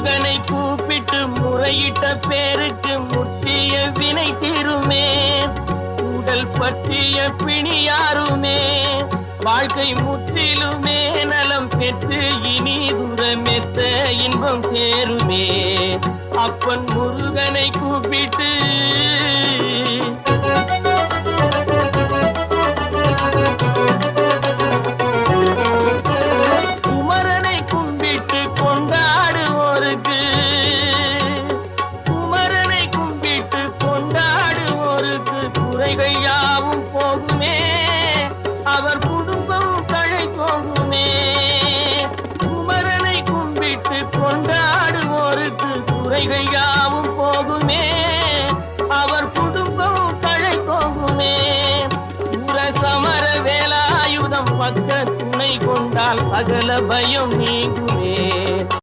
முருகனை கூப்பிட்டு முறையிட்ட பேருக்கு முற்றிய வினை தீருமே. உடல் பற்றிய பிணியாருமே வாழ்க்கை முற்றிலுமே நலம் பெற்று இனி தூரமெத்த இன்பம் சேருமே. அப்பன் முருகனை கூப்பிட்டு குமரனை கும்பிட்டு கொண்டாடுவோருக்கு குமரனை கும்பிட்டு கொண்டாடுவோருக்கு குறைகள் யாவும் போகுமே. அவர் குடும்பம் தழை போகுமே. குமரனை கும்பிட்டு கொண்டாடுவோருக்கு குறைகள் யாவும் போகுமே. அவர் குடும்பம் தழை போகுமே. சமர வேலாயுதம் பக்க துணை கொண்டால் சகல பயம் நீங்கும்.